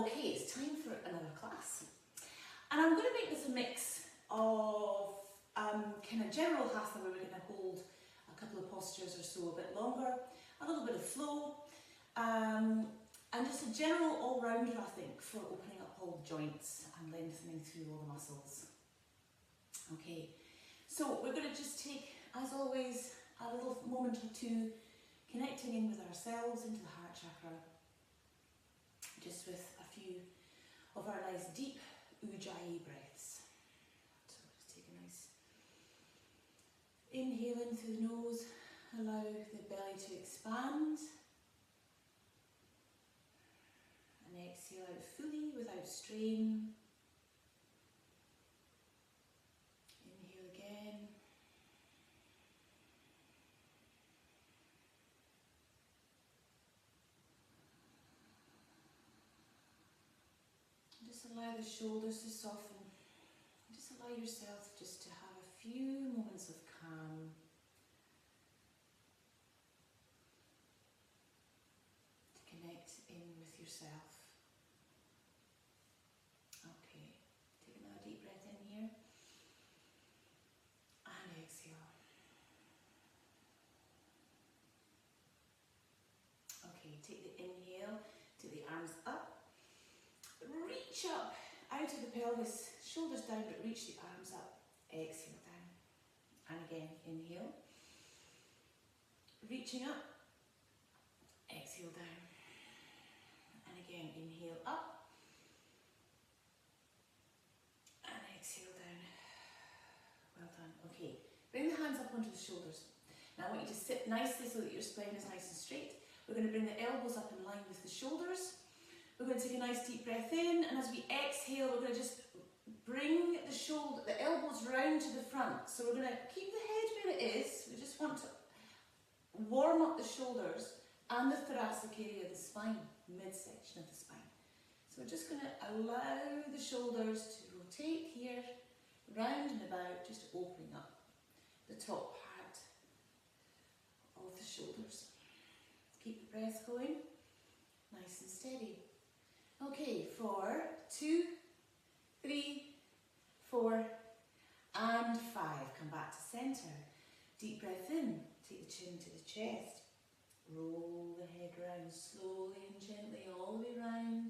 Okay, it's time for another class. And I'm going to make this a mix of kind of general hatha where we're going to hold a couple of postures or so a bit longer, a little bit of flow, and just a general all-rounder, I think, for opening up all the joints and lengthening through all the muscles. Okay, so we're going to just take, as always, a little moment or two connecting in with ourselves into the heart chakra, just with a few of our nice deep ujjayi breaths. So just take a nice inhale in through the nose, allow the belly to expand, and exhale out fully without strain. Inhale again. Just allow the shoulders to soften. Just allow yourself just to have a few moments of calm. To connect in with yourself. Okay, take another deep breath in here. And exhale. Okay, take the inhale, take the arms up. Reach up out of the pelvis, shoulders down, but reach the arms up. Exhale down. And again, inhale. Reaching up. Exhale down. And again, inhale up. And exhale down. Well done. Okay, bring the hands up onto the shoulders. Now I want you to sit nicely so that your spine is nice and straight. We're going to bring the elbows up in line with the shoulders. We're going to take a nice deep breath in, and as we exhale, we're going to just bring the elbows round to the front. So we're going to keep the head where it is. We just want to warm up the shoulders and the thoracic area of the spine, midsection of the spine. So we're just going to allow the shoulders to rotate here, round and about, just opening up the top part of the shoulders. Keep the breath going, nice and steady. Okay, 4, 2, 3, 4, and 5. Come back to centre. Deep breath in. Take the chin to the chest. Roll the head round slowly and gently all the way round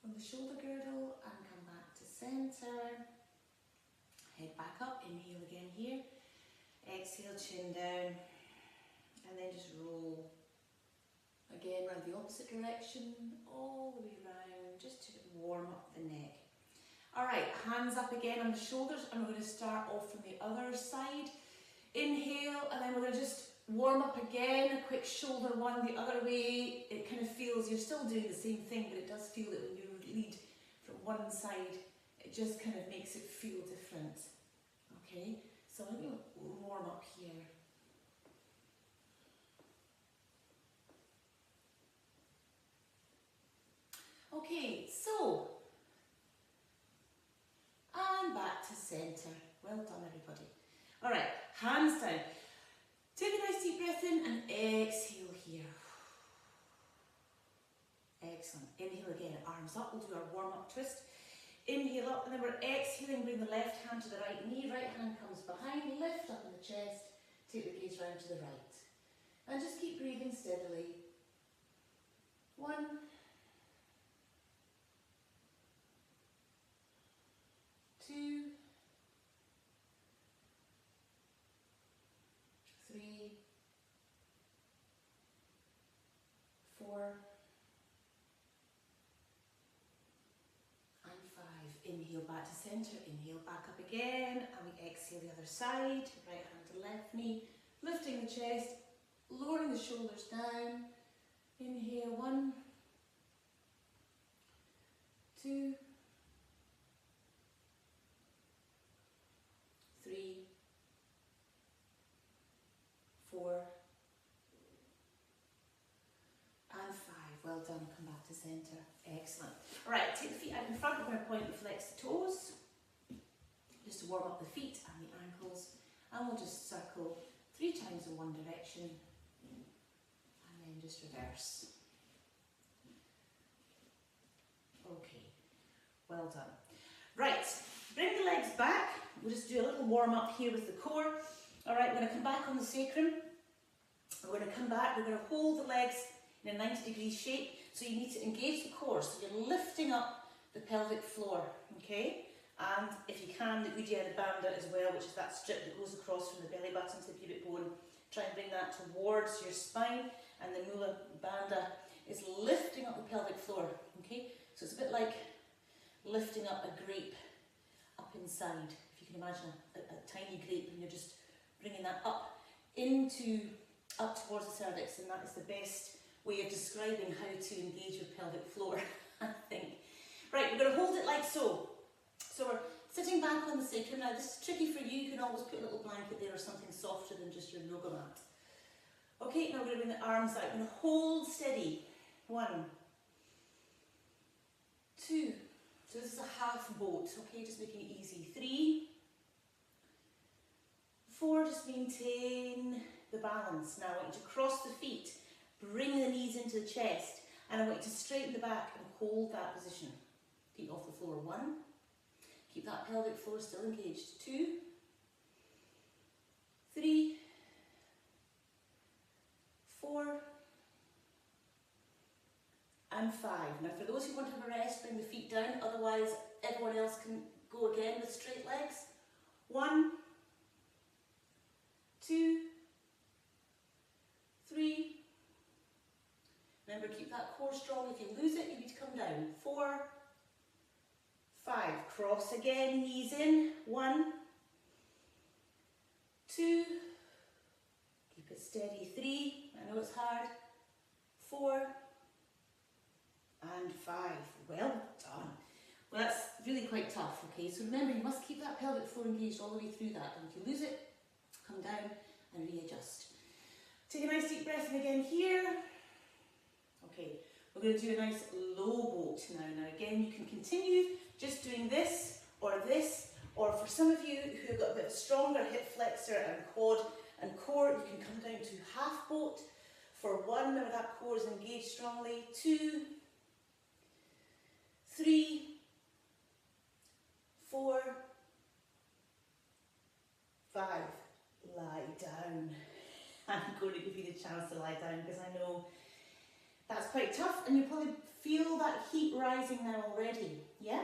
on the shoulder girdle and come back to centre. Head back up. Inhale again here. Exhale, chin down. And then just roll. Again, round the opposite direction, all the way round, just to warm up the neck. Alright, hands up again on the shoulders, and we're going to start off from the other side. Inhale, and then we're going to just warm up again, a quick shoulder one the other way. It kind of feels, you're still doing the same thing, but it does feel that when you lead from one side, it just kind of makes it feel different. Okay, so let me warm up here. Okay, so, and back to centre. Well done, everybody. All right, hands down. Take a nice deep breath in and exhale here. Excellent. Inhale again, arms up. We'll do our warm-up twist. Inhale up, and then we're exhaling. Bring the left hand to the right knee. Right hand comes behind. Lift up in the chest. Take the gaze round to the right. And just keep breathing steadily. 1, 2, 3, 4, and 5. Inhale back to centre, inhale back up again, and we exhale the other side, right hand to left knee, lifting the chest, lowering the shoulders down. Inhale, 1, 2, 3, 4, and 5. Well done. Come back to centre. Excellent. All right, take the feet out in front. We're going to point and flex the toes, just to warm up the feet and the ankles. And we'll just circle 3 times in one direction, and then just reverse. Okay, well done. Right, bring the legs back. We'll just do a little warm up here with the core. All right, we're going to come back on the sacrum. We're going to come back, we're going to hold the legs in a 90-degree shape. So you need to engage the core, so you're lifting up the pelvic floor, okay? And if you can, the Uddiyana Bandha as well, which is that strip that goes across from the belly button to the pubic bone. Try and bring that towards your spine, and the Mula Bandha is lifting up the pelvic floor, okay? So it's a bit like lifting up a grape up inside, if you can imagine a tiny grape, and you're just bringing that up towards the cervix, and that is the best way of describing how to engage your pelvic floor, I think. Right, we're going to hold it like so. So we're sitting back on the sacrum. Now this is tricky for you. You can always put a little blanket there or something softer than just your yoga mat. Okay, now we're going to bring the arms out. We're going to hold steady. 1, 2. So this is a half boat. Okay, just making it easy. 3, 4. Just maintain the balance. Now I want you to cross the feet. Bring the knees into the chest, and I want you to straighten the back and hold that position. Feet off the floor. 1. Keep that pelvic floor still engaged. 2, 3, 4, and 5. Now for those who want to have a rest, bring the feet down, otherwise everyone else can go again with straight legs. 1, 2, 3. Remember, keep that core strong. If you lose it, you need to come down. 4, 5. Cross again, knees in. 1, 2. Keep it steady. 3. I know it's hard. 4, and 5. Well done. Well, that's really quite tough, okay? So remember, you must keep that pelvic floor engaged all the way through that. And if you lose it, come down and readjust. Take a nice deep breath in again here. Okay, we're going to do a nice low boat now. Now again, you can continue just doing this, or for some of you who have got a bit of a stronger hip flexor and quad and core, you can come down to half boat for 1, where that core is engaged strongly. 2, 3, 4, 5. Lie down. I'm going to give you the chance to lie down because I know that's quite tough, and you probably feel that heat rising now already, yeah?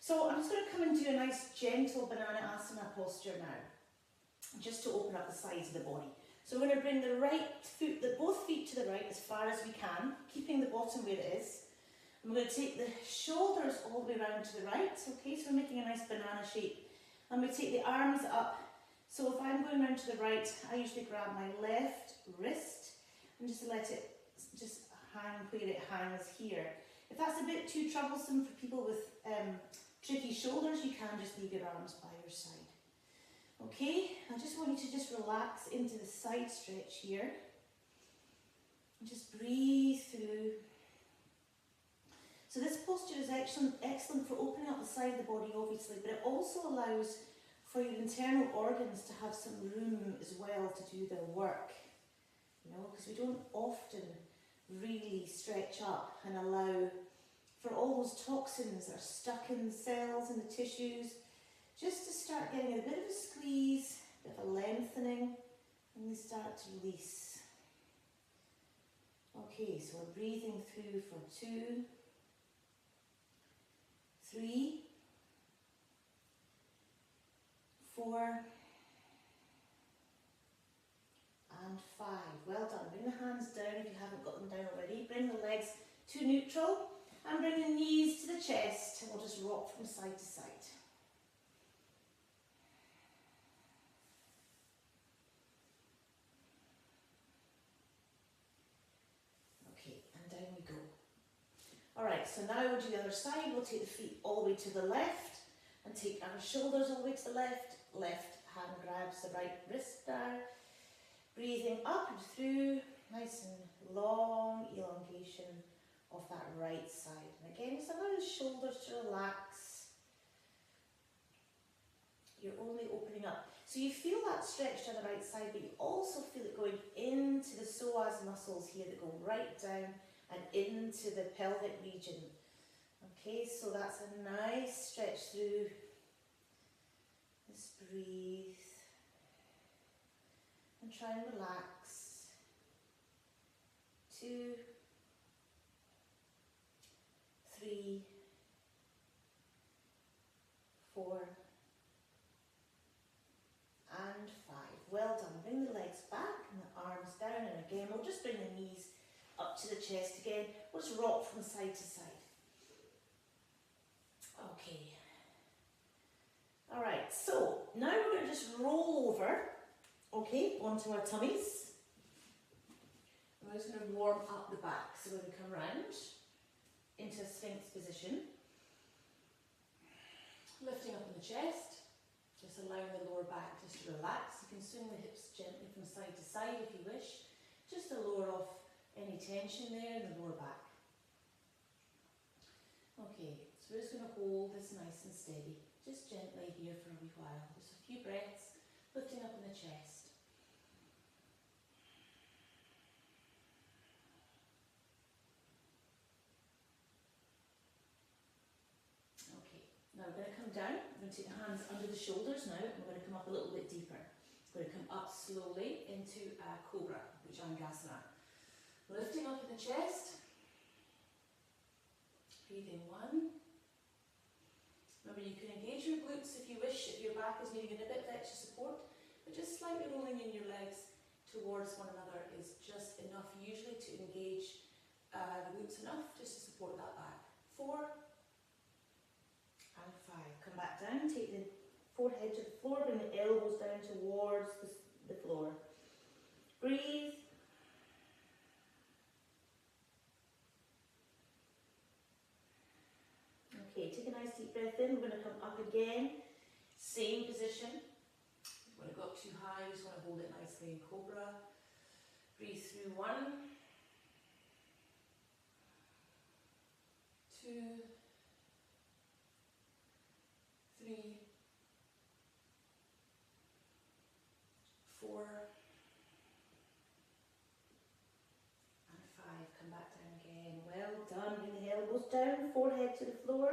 So I'm just going to come and do a nice gentle banana asana posture now, just to open up the sides of the body. So we're going to bring the right foot, both feet to the right as far as we can, keeping the bottom where it is. And we're going to take the shoulders all the way around to the right, okay? So we're making a nice banana shape. And we take the arms up. So if I'm going around to the right, I usually grab my left wrist and just let it just hang where it hangs here. If that's a bit too troublesome for people with tricky shoulders, you can just leave your arms by your side. Okay, I just want you to just relax into the side stretch here. And just breathe through. So this posture is excellent for opening up the side of the body, obviously, but it also allows for your internal organs to have some room as well to do their work. You know, because we don't often really stretch up and allow for all those toxins that are stuck in the cells and the tissues, just to start getting a bit of a squeeze, a bit of a lengthening, and they start to release. Okay, so we're breathing through for 2, 3, 4, and 5. Well done. Bring the hands down if you haven't got them down already. Bring the legs to neutral and bring the knees to the chest, and we'll just rock from side to side. Okay, and down we go. Alright, so now we'll do the other side. We'll take the feet all the way to the left and take our shoulders all the way to the left. Left hand grabs the right wrist there. Breathing up and through, nice and long elongation of that right side. And again, just allow the shoulders to relax. You're only opening up. So you feel that stretch to the right side, but you also feel it going into the psoas muscles here that go right down and into the pelvic region. Okay, so that's a nice stretch through. Just breathe and try and relax. 2, 3, 4, and 5. Well done. Bring the legs back and the arms down, and again we'll just bring the knees up to the chest again. We'll just rock from side to side. Okay. Alright, so now we're going to just roll over, okay, onto our tummies. And we're just going to warm up the back. So we're going to come round into a sphinx position. Lifting up in the chest, just allowing the lower back just to relax. You can swing the hips gently from side to side if you wish, just to lower off any tension there in the lower back. Okay, so we're just going to hold this nice and steady, just gently here for a wee while. Just a few breaths, lifting up in the chest. Okay, now we're going to come down. We're going to take the hands under the shoulders now, and we're going to come up a little bit deeper. We're going to come up slowly into a cobra, Bhujangasana. Lifting up in the chest. Breathing 1. Remember, you can engage your glutes if you wish, if your back is needing a bit of extra support, but just slightly rolling in your legs towards one another is just enough usually to engage the glutes enough just to support that back. 4 and 5. Come back down, take the forehead to the floor, bring the elbows down towards the floor. Breathe. Okay, take a nice deep breath in. We're going to come up again. Same position. Don't want to go up too high, just want to hold it nicely in cobra. Breathe through 1, 2, 3, 4, and 5. Come back down again. Well done. Bring the elbows down, forehead to the floor.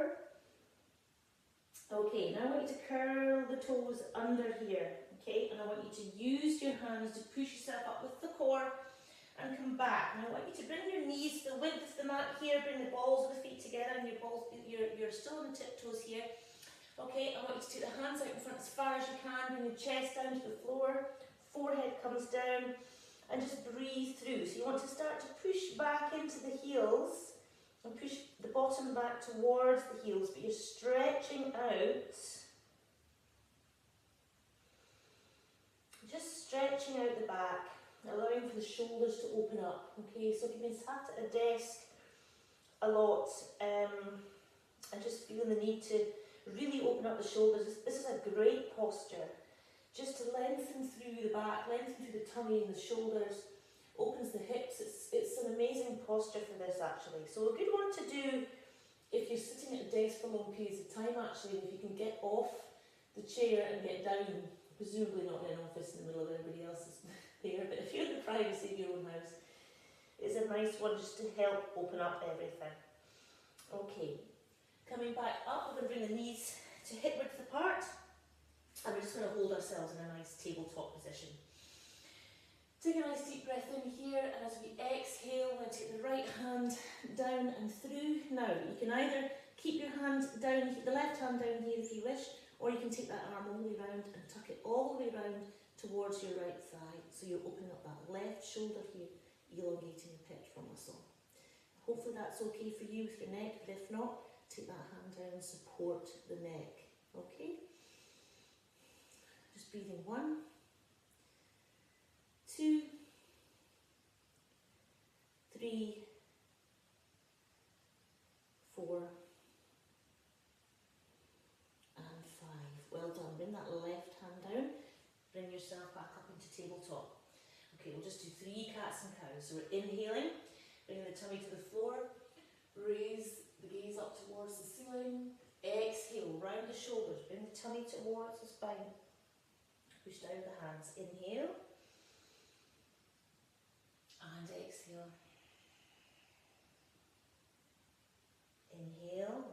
Okay, now I want you to curl the toes under here. Okay, and I want you to use your hands to push yourself up with the core and come back. Now I want you to bring your knees to the width of the mat here, bring the balls of the feet together, and you're still on the tiptoes here. Okay, I want you to take the hands out in front as far as you can, bring your chest down to the floor, forehead comes down, and just breathe through. So you want to start to push back into the heels and push the bottom back towards the heels, but you're stretching out. Just stretching out the back, allowing for the shoulders to open up. Okay, so if you've been sat at a desk a lot and just feeling the need to really open up the shoulders, this is a great posture. Just to lengthen through the back, lengthen through the tummy and the shoulders, opens the hips. It's an amazing posture for this actually. So a good one to do if you're sitting at a desk for long periods of time actually, if you can get off the chair and get down. Presumably not in an office in the middle of everybody else's there, but if you're in the privacy of your own house, it's a nice one just to help open up everything. Okay, coming back up, we're going to bring the knees to hip width apart, and we're just going to hold ourselves in a nice tabletop position. Take a nice deep breath in here, and as we exhale, we're going to take the right hand down and through. Now, you can either keep your hand down, keep the left hand down here if you wish, or you can take that arm all the way round and tuck it all the way round towards your right thigh. So you're opening up that left shoulder here, elongating the pec muscle. Hopefully that's okay for you with your neck, but if not, take that hand down and support the neck. Okay? Just breathing 1, 2, 3, 4, and 5. Well done. Bring that left hand down. Bring yourself back up into tabletop. Okay, we'll just do 3 cats and cows. So we're inhaling, bringing the tummy to the floor, raise the gaze up towards the ceiling, exhale, round the shoulders, bring the tummy towards the spine, push down the hands, inhale, and exhale. Inhale,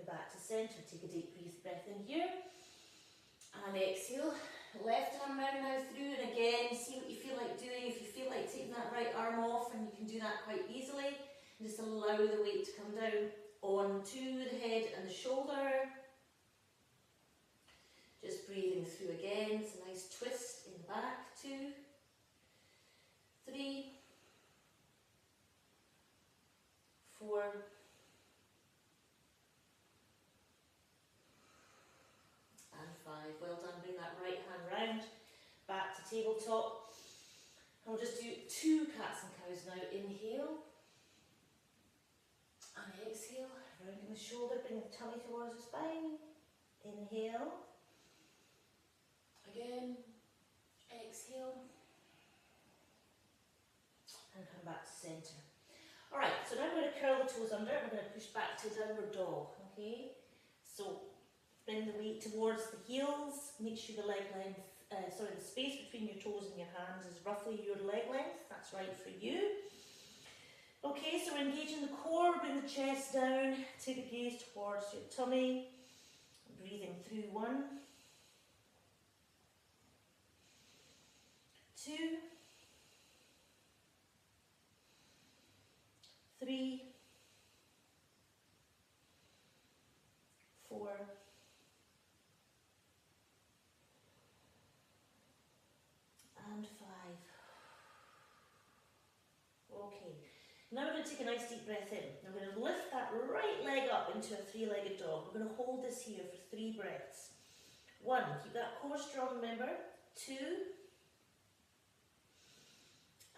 back to centre. Take a deep breath in here. And exhale. Left arm round now through, and again, see what you feel like doing. If you feel like taking that right arm off, and you can do that quite easily, and just allow the weight to come down onto the head and the shoulder. Just breathing through again. It's a nice twist in the back. 2, 3, 4, and 5. Well done. Bring that right hand round, back to tabletop. And we'll just do 2 cats and cows now. Inhale and exhale. Rounding the shoulder, bring the tummy towards the spine. Inhale. Again. Exhale. And come back to centre. Alright, so now we're going to curl the toes under. We're going to push back to downward dog. Okay? So bring the weight towards the heels. Make sure the leg length, the space between your toes and your hands is roughly your leg length. That's right for you. Okay, so we're engaging the core. Bring the chest down. Take the gaze towards your tummy. Breathing through. 1, 2, 3, 4, and 5. Okay, now we're going to take a nice deep breath in. I'm going to lift that right leg up into a 3-legged dog. We're going to hold this here for 3 breaths. 1, keep that core strong, remember. 2,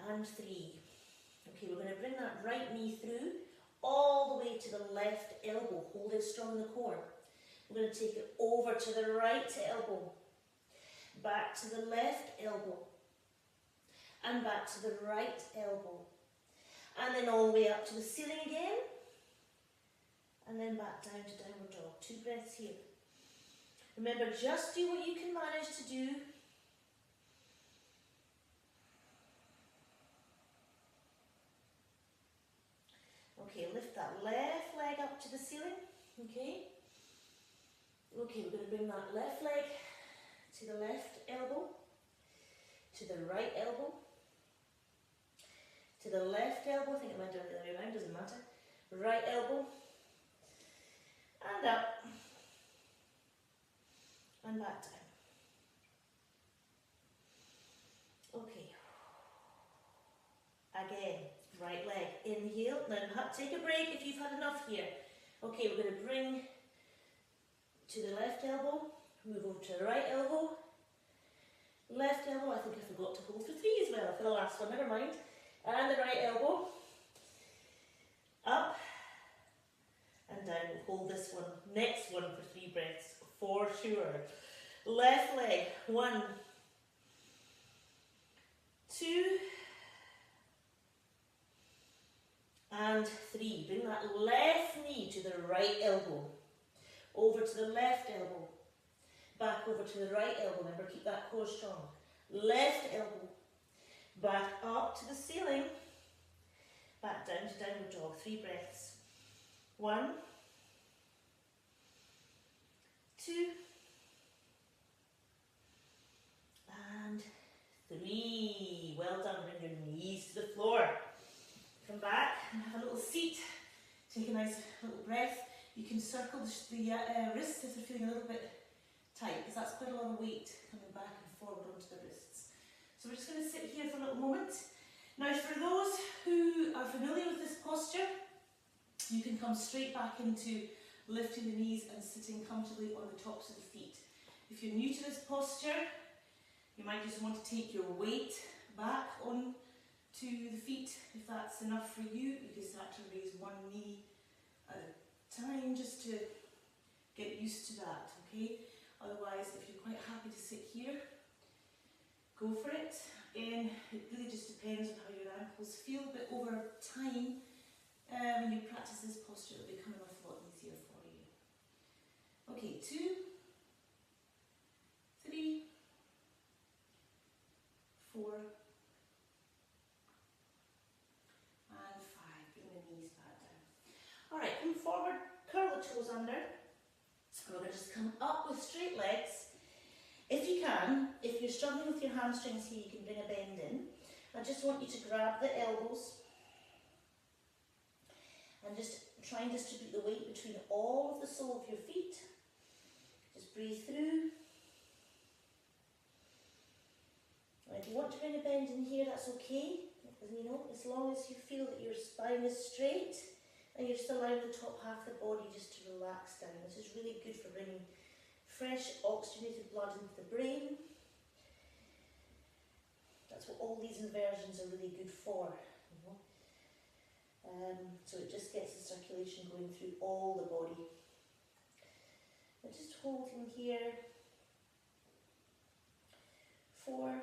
and 3. Okay, we're going to bring that right knee through, all the way to the left elbow. Hold it strong in the core. We're going to take it over to the right elbow, back to the left elbow, and back to the right elbow. And then all the way up to the ceiling again, and then back down to downward dog. 2 breaths here. Remember, just do what you can manage to do. Okay, lift that left leg up to the ceiling. Okay. Okay, we're going to bring that left leg to the left elbow, to the right elbow, to the left elbow. I think it went down the other way around, doesn't matter. Right elbow, and up, and back down. Okay. Again, right leg, inhale. Now take a break if you've had enough here. Okay, we're going to bring to the left elbow, move over to the right elbow, left elbow. I think I forgot to hold for 3 as well for the last one, never mind. And the right elbow, up and down. We'll hold this one, next one for 3 breaths, for sure. Left leg, 1, 2, and 3. Bring that left knee to the right elbow, over to the left elbow, back over to the right elbow. Remember, keep that core strong. Left elbow, back up to the ceiling, back down to downward dog. 3 breaths. 1, 2, and 3. Well done. Bring your knees to the floor. Come back and have a little seat. Take a nice little breath. You can circle the wrists if they're feeling a little bit tight, because that's quite a lot of weight coming back and forward onto the wrists. So we're just going to sit here for a little moment. Now, for those who are familiar with this posture, you can come straight back into lifting the knees and sitting comfortably on the tops of the feet. If you're new to this posture, you might just want to take your weight back on to the feet. If that's enough for you, you can start to raise one knee at a time just to get used to that, okay? Otherwise, if you're quite happy to sit here, go for it. And it really just depends on how your ankles feel, but over time, when you practice this posture, it'll become an awful lot easier for you. Okay, 2, 3, 4, and 5. Bring the knees back down. Alright, come forward, curl the toes under. And we're going to just come up with straight legs. If you can, if you're struggling with your hamstrings here, you can bring a bend in. I just want you to grab the elbows and just try and distribute the weight between all of the sole of your feet. Just breathe through. And if you want to bring a bend in here, that's okay. You know, as long as you feel that your spine is straight and you're still allowing the top half of the body just to relax down. This is really good for bringing fresh oxygenated blood into the brain. That's what all these inversions are really good for, you know. So it just gets the circulation going through all the body. And just holding here. 4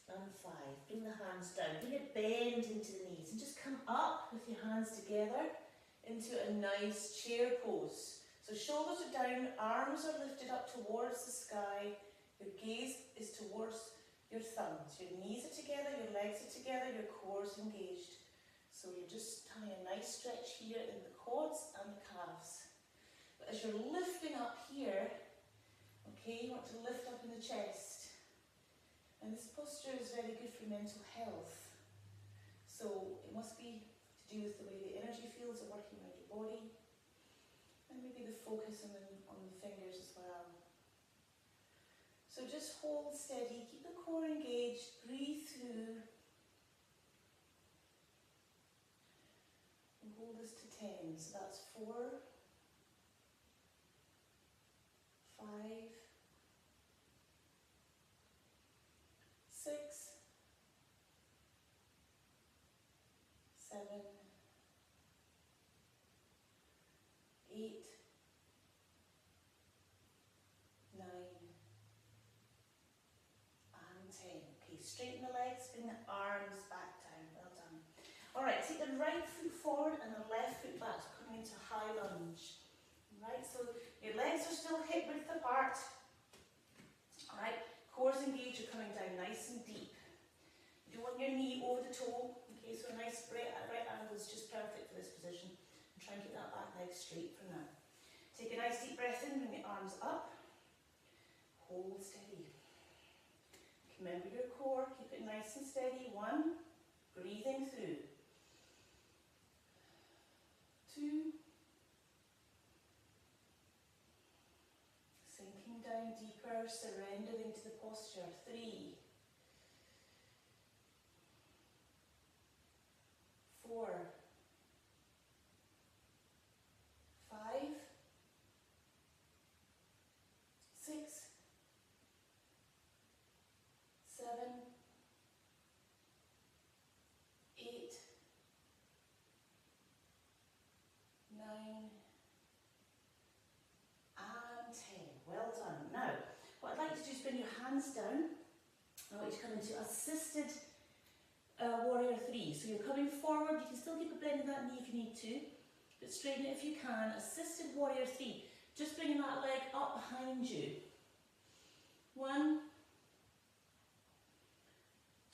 and 5. Bring the hands down. Bring a bend into the knees and just come up with your hands together into a nice chair pose. So shoulders are down, arms are lifted up towards the sky. Your gaze is towards your thumbs. Your knees are together, your legs are together, your core is engaged. So you're just having a nice stretch here in the quads and the calves. But as you're lifting up here, okay, you want to lift up in the chest. And this posture is very good for mental health. So it must be to do with the way the energy fields are working around your body. And maybe the focus on the fingers as well. So just hold steady, keep the core engaged, breathe through. And hold this to 10. So that's 4, 5, 6, 7, 8, 9, and 10. Okay, straighten the legs, bring the arms back down. Well done. Alright, take the right foot forward and the left foot back, so coming into a high lunge. Alright, so your legs are still hip width apart. Alright, core's engaged, you're coming down nice and deep. You don't want your knee over the toe. Okay, so a nice right angle is just perfect for this position. And try and keep that back leg straight for now. Take a nice deep breath in, bring the arms up. Hold steady. Remember your core, keep it nice and steady. 1, breathing through. 2, sinking down deeper, surrendering to the posture. 3, 4, 5, 6, 7, 8, 9, and 10. Well done. Now, what I'd like to do is bring your hands down. I want you to come into assisted warrior 3. So you're coming forward. You can still keep a bend in that knee if you need to, but straighten it if you can. Assisted warrior 3. Just bringing that leg up behind you. 1,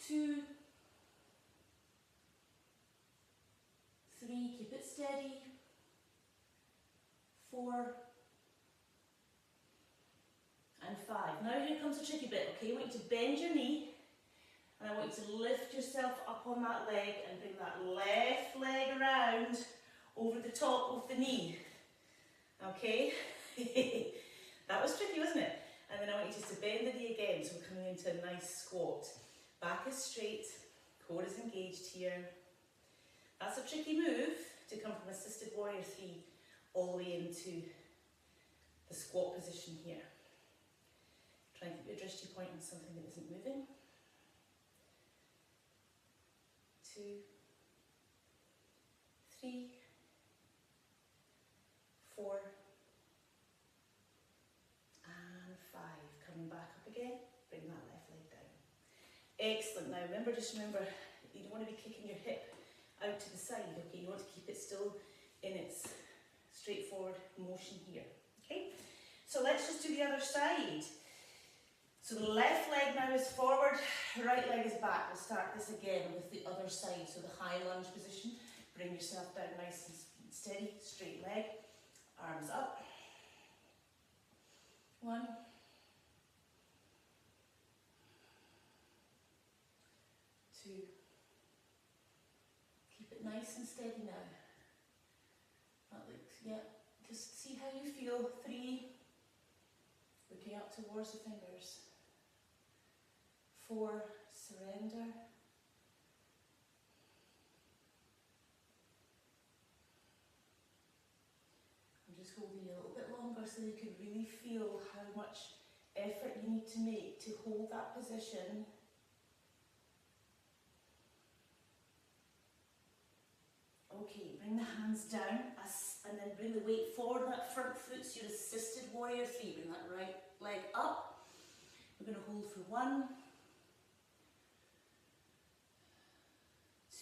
2, 3. Keep it steady. 4, and 5. Now here comes the tricky bit, okay? I want you to bend your knee, and I want you to lift yourself up on that leg and bring that left leg around over the top of the knee. Okay? That was tricky, wasn't it? And then I want you just to bend the knee again, so we're coming into a nice squat. Back is straight, core is engaged here. That's a tricky move to come from assisted warrior 3 all the way into the squat position here. Try and keep your drishti point on something that isn't moving. 2, 3, 4, and 5. Coming back up again, bring that left leg down. Excellent. Now remember, just remember, you don't want to be kicking your hip out to the side, okay? You want to keep it still in its straightforward motion here, okay? So let's just do the other side. So the left leg now is forward, right leg is back. We'll start this again with the other side. So the high lunge position, bring yourself down nice and steady, straight leg. Arms up. 1, 2. Keep it nice and steady now. That looks, yeah. Just see how you feel. 3. Looking up towards the fingers. 4. Surrender. I'm just holding you a little bit longer so you can really feel how much effort you need to make to hold that position. Okay, bring the hands down and then bring the weight forward on that front foot, so your assisted warrior 3. Bring that right leg up. We're going to hold for 1,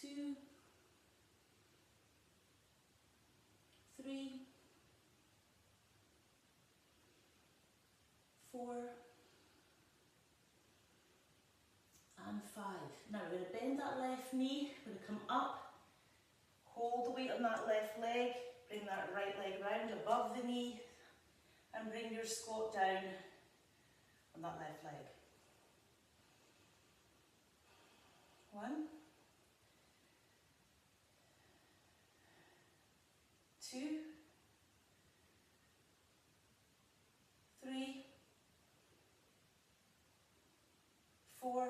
2, 3, 4, and 5. Now we're going to bend that left knee. We're going to come up, hold the weight on that left leg, bring that right leg round above the knee, and bring your squat down on that left leg. 1, 2, 3, 4,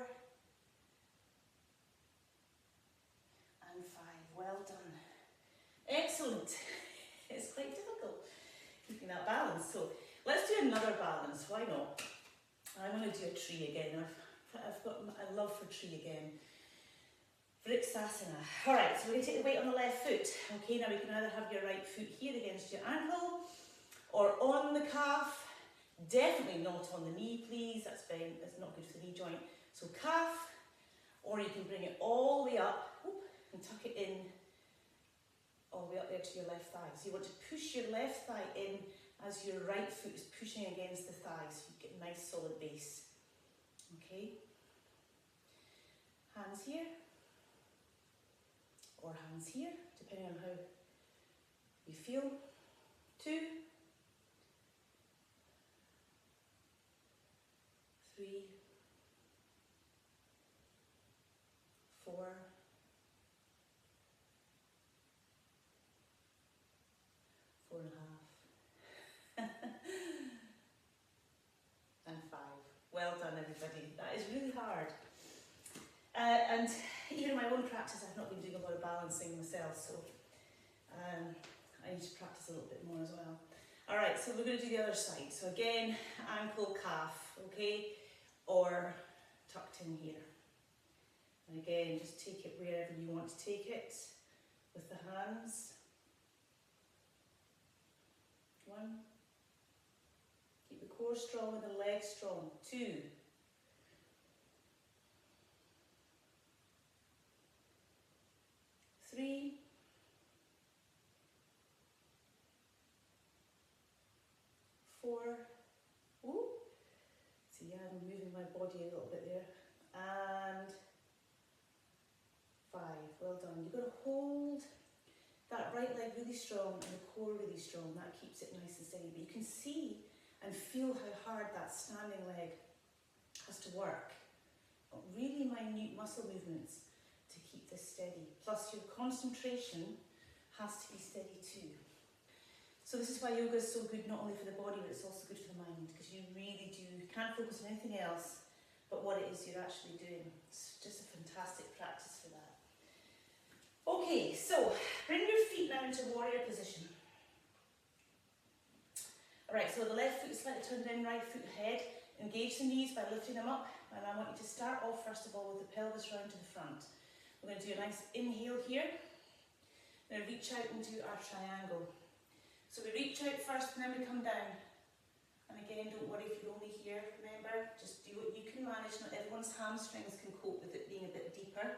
and 5. Well done. Excellent. It's quite difficult keeping that balance. So let's do another balance. Why not? I'm going to do a tree again. I've got a love for tree again. Vriksasana. Alright, so we're going to take the weight on the left foot. Okay, now we can either have your right foot here against your ankle or on the calf. Definitely not on the knee, please. That's not good for the knee joint. So calf, or you can bring it all the way up and tuck it in all the way up there to your left thigh. So you want to push your left thigh in as your right foot is pushing against the thigh, so you get a nice solid base. Okay? Hands here, or hands here, depending on how you feel. 2, 3, 4, 4.5, and 5. Well done, everybody. That is really hard. And even in my own practice, I've not been doing a lot of balancing myself, so I need to practice a little bit more as well. Alright, so we're going to do the other side. So again, ankle, calf, okay? Or tucked in here. And again, just take it wherever you want to take it with the hands. 1. Keep the core strong and the legs strong. 2. 3. 4. Ooh. See, yeah, I'm moving my body a little bit there. And 5. Well done. You've got to hold that right leg really strong and the core really strong. That keeps it nice and steady. But you can see and feel how hard that standing leg has to work. Really minute muscle movements to keep this steady. Plus your concentration has to be steady too. So this is why yoga is so good, not only for the body, but it's also good for the mind, because you really do, you can't focus on anything else but what it is you're actually doing. It's just a fantastic practice for that. Okay, so bring your feet now into warrior position. Alright, so the left foot is slightly turned in, right foot ahead. Engage the knees by lifting them up, and I want you to start off first of all with the pelvis round to the front. We're going to do a nice inhale here. We're going to reach out and do our triangle. So we reach out first and then we come down. And again, don't worry if you're only here, remember, just do what you can manage. Not everyone's hamstrings can cope with it being a bit deeper.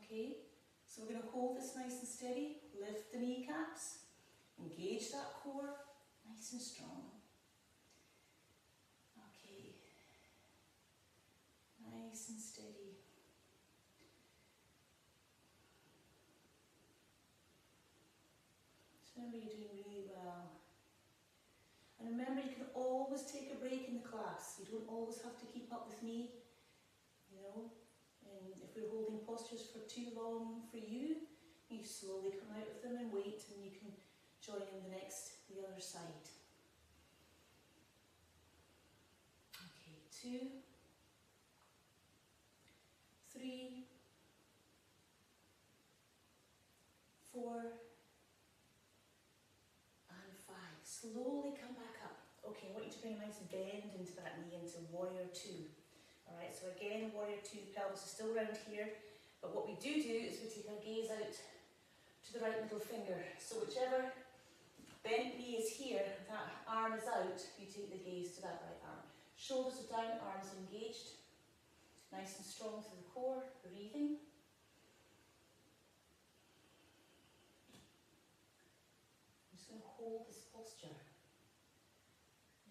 Okay, so we're going to hold this nice and steady, lift the kneecaps, engage that core, nice and strong. Okay, nice and steady. So remember, you're doing And remember, you can always take a break in the class. You don't always have to keep up with me, you know. And if we're holding postures for too long for you, you slowly come out of them and wait, and you can join in the other side. Okay, 2, 3, 4, and 5. Slowly come back up. Okay, I want you to bring a nice bend into that knee, into warrior 2. Alright, so again, warrior 2, pelvis is still round here, but what we do is we take our gaze out to the right middle finger. So whichever bent knee is here, that arm is out, you take the gaze to that right arm. Shoulders are down, arms engaged. Nice and strong through the core, breathing. I'm just going to hold this posture.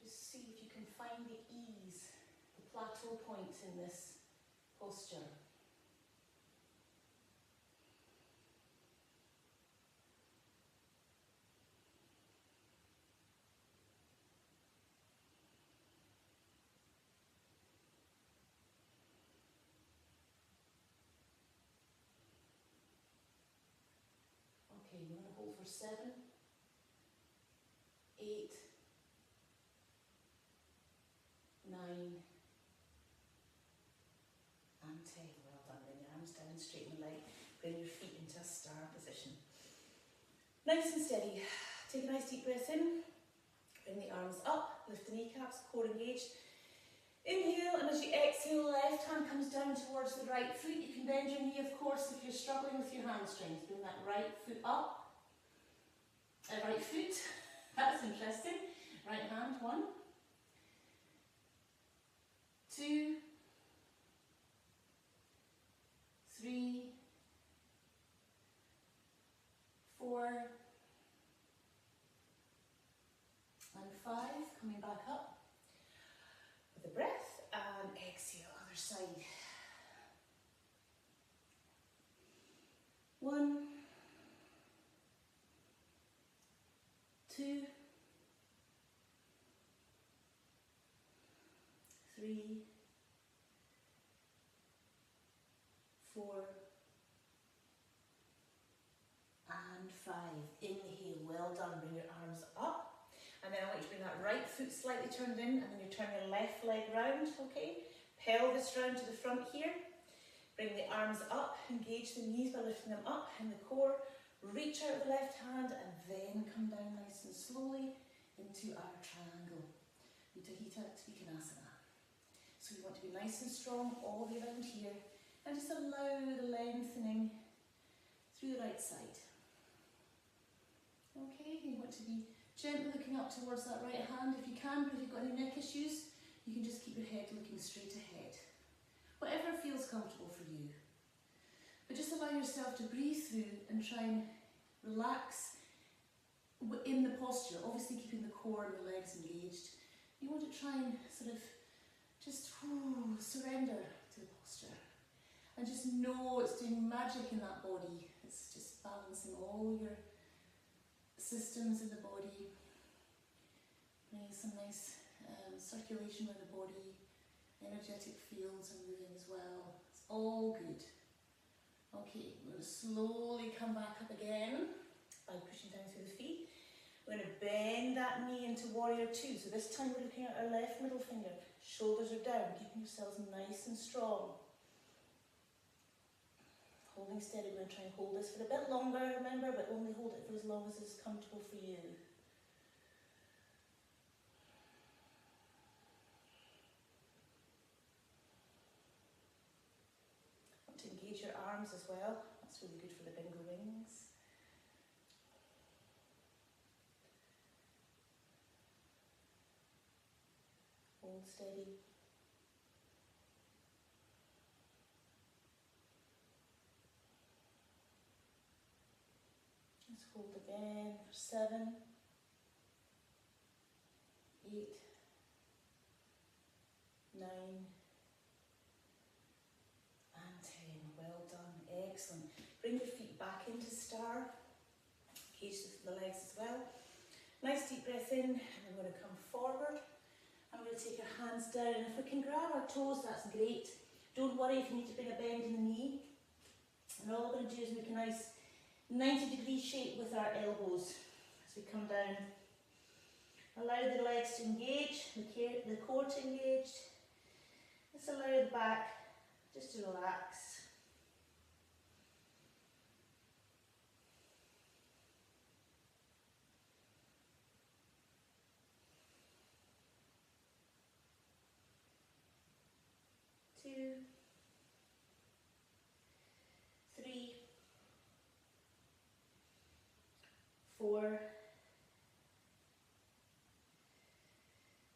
Just see if you can find the ease, the plateau point in this posture. Okay, we're going to hold for 7, 8, 9, and 10. Well done. Bring your arms down, straighten the leg, bring your feet into a star position. Nice and steady. Take a nice deep breath in, bring the arms up, lift the kneecaps, core engaged. Inhale, and as you exhale, left hand comes down towards the right foot. You can bend your knee, of course, if you're struggling with your hamstrings. Bring that right foot up. Right foot, that's interesting. Right hand, 1, 2, 3, 4, and 5. Coming back up with a breath, and exhale, other side. 1, 2, 3, 4, and 5. Inhale, well done. Bring your arms up. And then I want you to bring that right foot slightly turned in, and then you turn your left leg round, okay? Pelvis round to the front here. Bring the arms up, engage the knees by lifting them up in the core. Reach out with the left hand, and then come down nice and slowly into our triangle. Utthita Trikonasana. So we want to be nice and strong all the way around here, and just allow the lengthening through the right side. Okay, you want to be gently looking up towards that right hand if you can, but if you've got any neck issues, you can just keep your head looking straight ahead. Whatever feels comfortable for you. But just allow yourself to breathe through and try and relax in the posture, obviously keeping the core and the legs engaged. You want to try and sort of just surrender to the posture. And just know it's doing magic in that body. It's just balancing all your systems in the body. Bringing some nice circulation around the body. Energetic fields are moving as well. It's all good. Okay, we're going to slowly come back up again by pushing down through the feet. We're going to bend that knee into warrior 2. So this time we're looking at our left middle finger. Shoulders are down, keeping yourselves nice and strong. Holding steady. We're going to try and hold this for a bit longer, remember, but only hold it for as long as it's comfortable for you. To engage your arms as well. That's really good for the bingo wings. Hold steady. Let's hold again for 7, 8, 9, excellent. Bring your feet back into star. Engage the legs as well. Nice deep breath breath in, and I'm going to come forward. I'm going to take our hands down, and if we can grab our toes, that's great. Don't worry if you need to bring a bend in the knee. And all we're going to do is make a nice 90-degree shape with our elbows as we come down. Allow the legs to engage, the core to engage. Just allow the back just to relax. Two, three, four,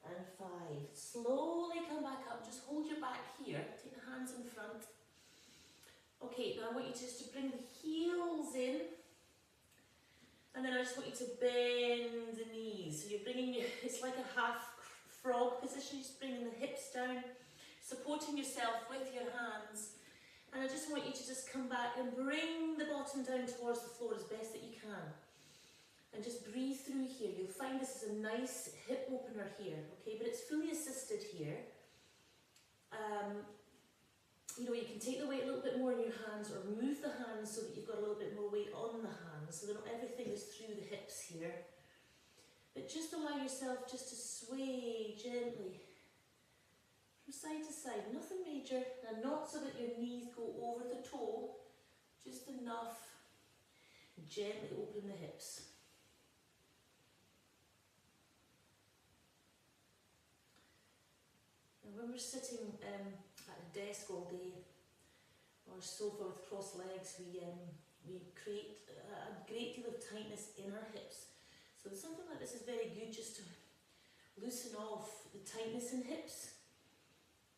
and five. Slowly come back up. Just hold your back here. Take the hands in front. Okay, now I want you just to bring the heels in. And then I just want you to bend the knees. So you're bringing your, it's like a half frog position. You're just bringing the hips down, supporting yourself with your hands. And I just want you to just come back and bring the bottom down towards the floor as best that you can. And just breathe through here. You'll find this is a nice hip opener here, okay? But it's fully assisted here. You know, you can take the weight a little bit more in your hands or move the hands so that you've got a little bit more weight on the hands so that not everything is through the hips here. But just allow yourself just to sway gently from side to side. Nothing major, and not so that your knees go over the toe, just enough. Gently open the hips. And when we're sitting at a desk all day or a sofa with crossed legs, we create a great deal of tightness in our hips. So something like this is very good just to loosen off the tightness in hips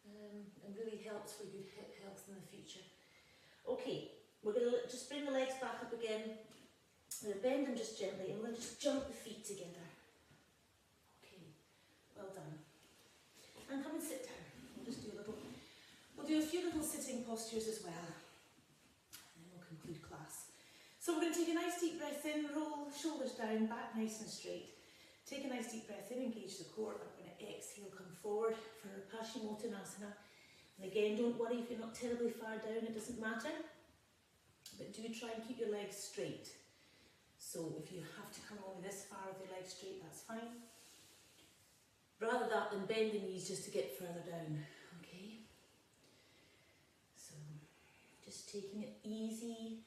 and really helps for good hip health in the future. Okay, we're going to just bring the legs back up again. We're going to bend them just gently and we're going to just jump the feet together. Okay, well done. And come and sit down. We'll do a few little sitting postures as well. And then we'll conclude class. So we're going to take a nice deep breath in, roll shoulders down, back nice and straight. Take a nice deep breath in, engage the core. I'm going to exhale, come forward for Paschimottanasana. And again, don't worry if you're not terribly far down, it doesn't matter. But do try and keep your legs straight. So if you have to come only this far with your legs straight, that's fine. Rather that than bend the knees just to get further down, okay? So, just taking it easy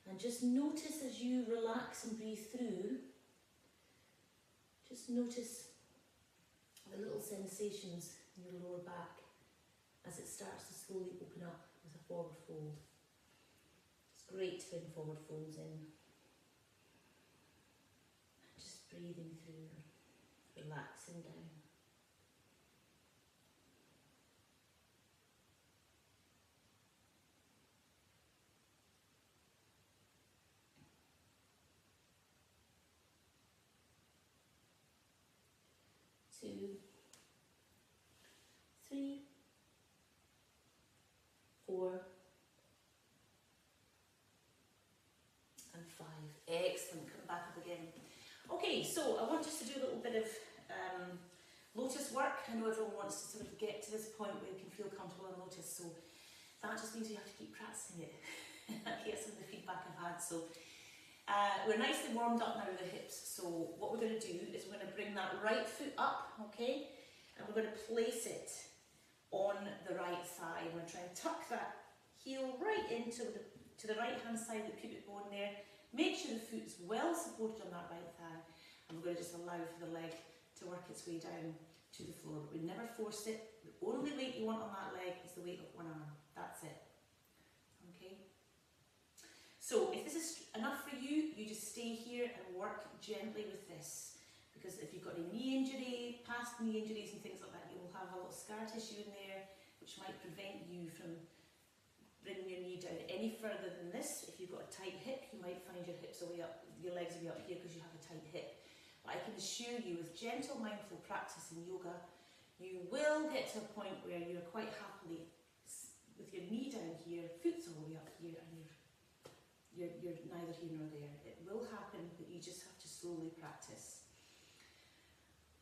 and just notice as you relax and breathe through, just notice the little sensations in your lower back as it starts to slowly open up with a forward fold. It's great to bring forward folds in. Just breathing through, relaxing down. Two, three, four, and five. Excellent. Come back up again. Okay, so I want us to do a little bit of lotus work. I know everyone wants to sort of get to this point where you can feel comfortable in lotus, so that just means you have to keep practicing it. That's some of the feedback I've had. So we're nicely warmed up now with the hips, so what we're going to do is we're going to bring that right foot up, okay, and we're going to place it on the right thigh. We're going to try and tuck that heel right into the right hand side of the pubic bone there. Make sure the foot is well supported on that right thigh, and we're going to just allow for the leg to work its way down to the floor, but we never force it. The only weight you want on that leg is the weight of one arm. That's it. Okay? So if this is enough for you, you just stay here and work gently with this. Because if you've got any knee injury, past knee injuries and things like that, you will have a little scar tissue in there which might prevent you from bringing your knee down any further than this. If you've got a tight hip, you might find your hips away up, your legs will be up here because you have a tight hip. But I can assure you, with gentle, mindful practice in yoga, you will get to a point where you're quite happily with your knee down here, foot's all the way up here, and you're neither here nor there. It will happen, but you just have to slowly practice.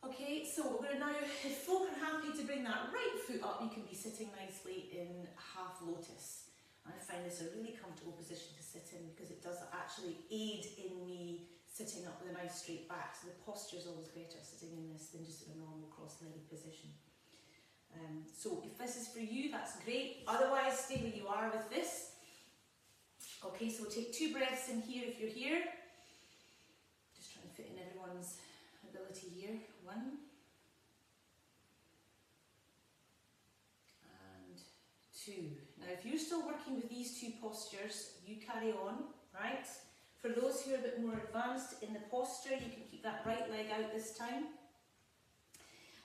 Okay, so we're going to now, if folk are happy to bring that right foot up, you can be sitting nicely in half lotus. I find this a really comfortable position to sit in because it does actually aid in me sitting up with a nice straight back. So the posture is always better sitting in this than just in a normal cross-legged position. So if this is for you, that's great. Otherwise, stay where you are with this. Okay, so we'll take 2 breaths in here if you're here. Just trying to fit in everyone's ability here. 1. And 2. Now, if you're still working with these 2 postures, you carry on, right? For those who are a bit more advanced in the posture, you can keep that right leg out this time.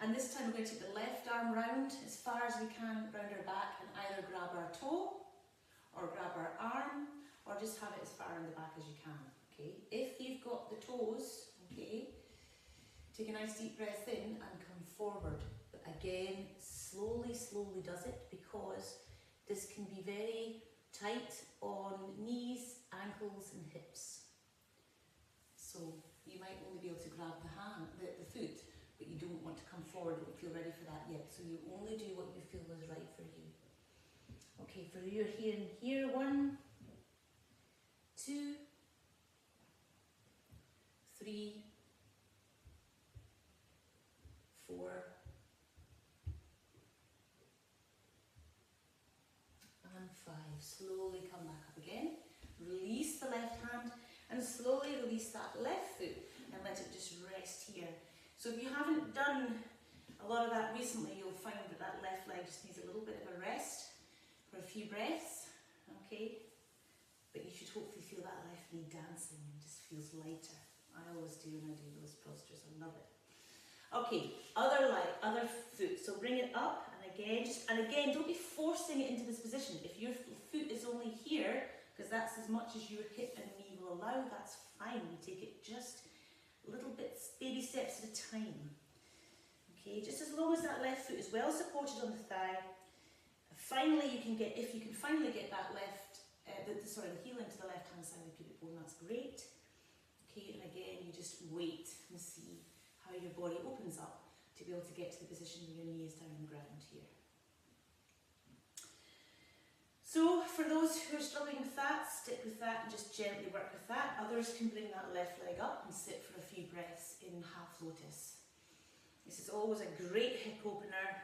And this time we're going to take the left arm round as far as we can round our back and either grab our toe or grab our arm or just have it as far in the back as you can, okay? If you've got the toes, okay, take a nice deep breath in and come forward. But again, slowly does it because this can be very tight on knees, ankles and hips. So you might only be able to grab the foot, but you don't want to come forward, you don't feel ready for that yet. So you only do what you feel is right for you. Okay, for your here and here, 1, 2, 3, 4, and 5. Slowly come back up again. Release the left hand and slowly release that left foot and let it just rest here. So if you haven't done a lot of that recently, you'll find that that left leg just needs a little bit of a rest for a few breaths, okay? But you should hopefully feel that left knee dancing and just feels lighter. I always do when I do those postures, I love it. Okay, other leg, other foot. So bring it up and again, don't be forcing it into this position. If your foot is only here, because that's as much as your hip and knee will allow, that's fine. You take it just little bits, baby steps at a time. Okay, just as long as that left foot is well supported on the thigh. Finally, if you can finally get that the heel into the left hand side of the pubic bone, that's great. Okay, and again, you just wait and see how your body opens up to be able to get to the position where your knee is down on the ground here. So for those who are struggling with that, stick with that and just gently work with that. Others can bring that left leg up and sit for a few breaths in half lotus. This is always a great hip opener.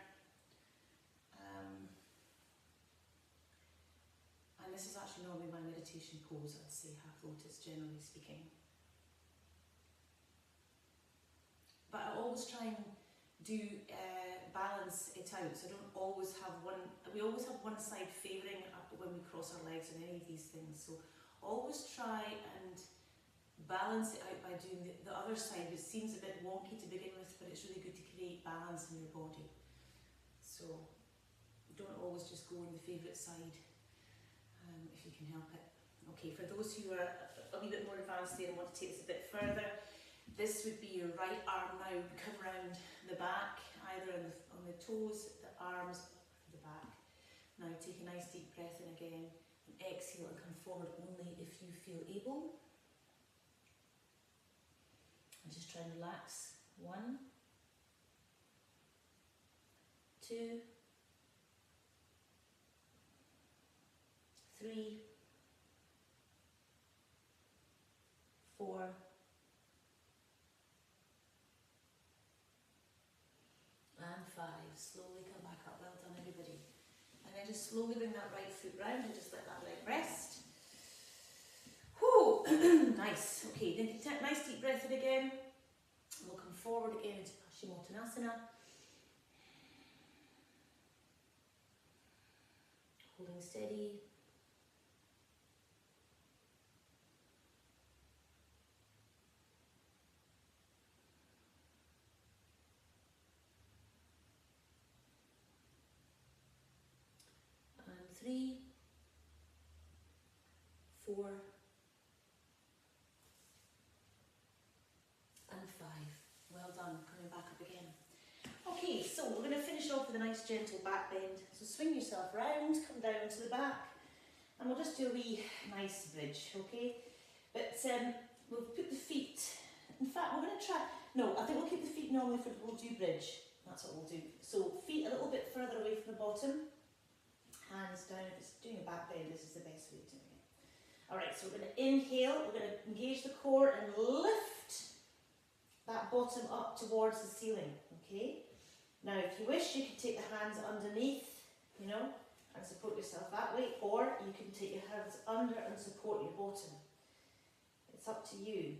And this is actually normally my meditation pose, I'd say, half lotus, generally speaking. But I always try and do balance it out, so I don't always have we always have one side favouring when we cross our legs on any of these things, so always try and balance it out by doing the other side, which seems a bit wonky to begin with, but it's really good to create balance in your body. So don't always just go on the favourite side if you can help it. Okay, for those who are a wee bit more advanced there and want to take this a bit further, this would be your right arm now, come around the back, either on the toes, the arms, the back. Now take a nice deep breath in again, and exhale and come forward only if you feel able. And just try and relax. 1, 2, 3, 4, and 5. Slowly come back up. Well done, everybody. And then just slowly bring that right foot round and just let that leg rest. Whoo! Nice. Okay, then take a nice deep breath in again. And we'll come forward again into Paschimottanasana. Holding steady. And 3, 4, and 5. Well done, coming back up again. Okay, so we're going to finish off with a nice gentle back bend. So swing yourself round, come down to the back, and we'll just do a wee nice bridge, okay? But we'll put the feet, in fact we're going to try, no, I think we'll keep the feet normally we'll do bridge. That's what we'll do. So feet a little bit further away from the bottom, hands down. If it's doing a back bend, this is the best way of doing it. Alright, so we're going to inhale, we're going to engage the core and lift that bottom up towards the ceiling, okay? Now if you wish, you can take the hands underneath, you know, and support yourself that way, or you can take your hands under and support your bottom. It's up to you.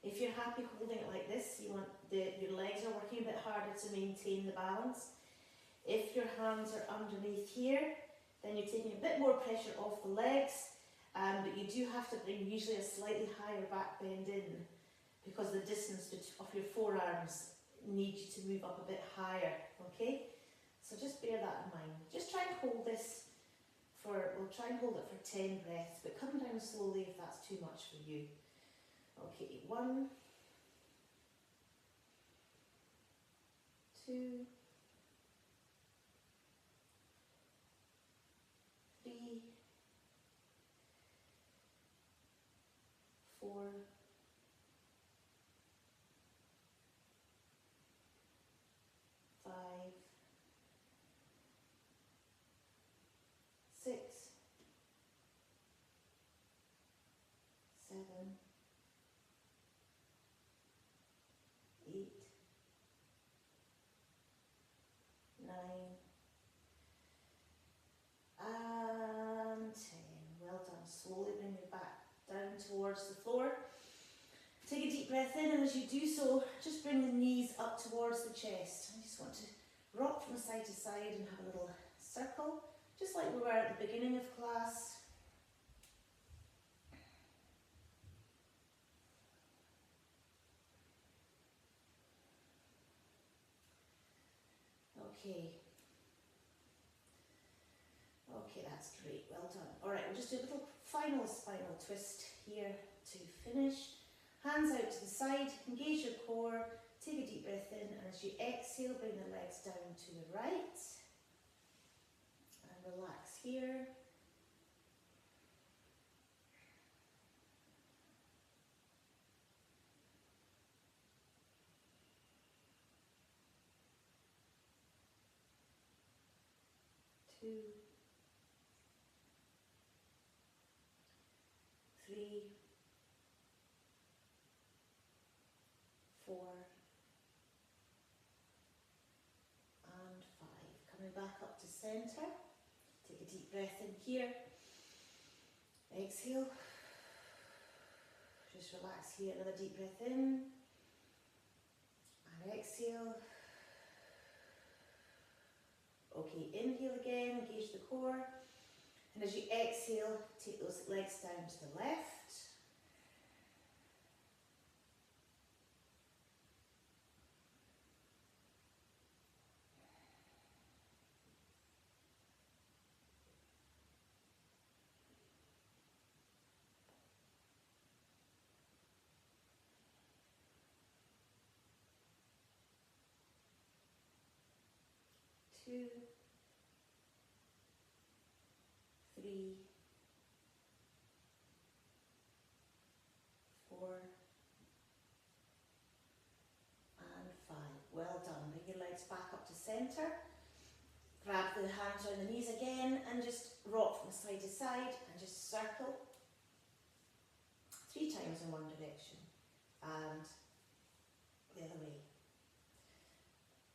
If you're happy holding it like this, you want your legs are working a bit harder to maintain the balance. If your hands are underneath here, then you're taking a bit more pressure off the legs, but you do have to bring usually a slightly higher back bend in, because the distance of your forearms need you to move up a bit higher, okay? So just bear that in mind. Just try and hold this we'll try and hold it for 10 breaths, but come down slowly if that's too much for you. Okay, 1, 2, 3, 4, 5, 6, 7, 8, 9, and 10. Well done. Slowly bring your back down towards the floor. Take a deep breath in, and as you do so, just bring the knees up towards the chest. I just want to rock from side to side and have a little circle, just like we were at the beginning of class. Okay. Okay, that's great. Well done. All right, we'll just do a little final spinal twist here to finish. Hands out to the side, engage your core, take a deep breath in, and as you exhale, bring the legs down to the right. And relax here. Two, 3, 4, and 5. Coming back up to center. Take a deep breath in here. Exhale. Just relax here. Another deep breath in. And exhale. Okay, inhale again, engage the core. And as you exhale, take those legs down to the left. Two, 3, 4, and 5. Well done. Bring your legs back up to center. Grab the hands around the knees again and just rock from side to side and just circle 3 times in one direction and the other way.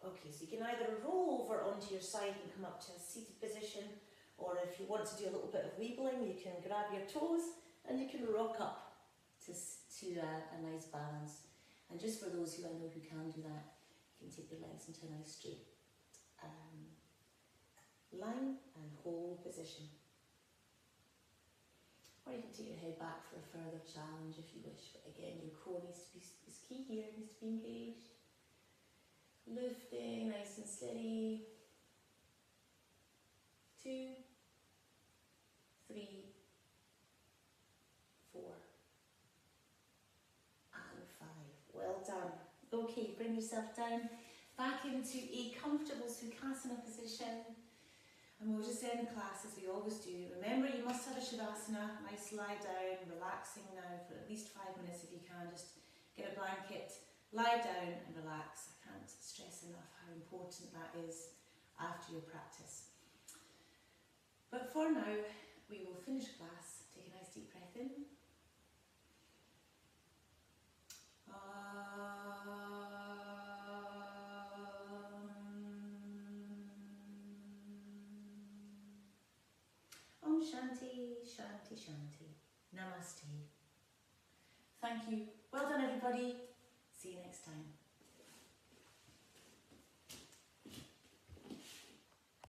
Okay, so you can either roll over onto your side and come up to a seated position, or if you want to do a little bit of wiggling, you can grab your toes and you can rock up to a nice balance. And just for those who I know who can do that, you can take your legs into a nice straight line and whole position. Or you can take your head back for a further challenge if you wish, but again your core needs to be is key here, needs to be engaged. Lifting nice and steady. 2, 3, 4, and 5. Well done. Okay, bring yourself down back into a comfortable Sukhasana position. And we'll just end the class as we always do. Remember, you must have a Shavasana, nice lie down, relaxing now for at least 5 minutes if you can. Just get a blanket lie down and relax. I can't stress enough how important that is after your practice. But for now, we will finish class. Take a nice deep breath in. Om Shanti, Shanti, Shanti. Namaste. Thank you. Well done, everybody. See you next time.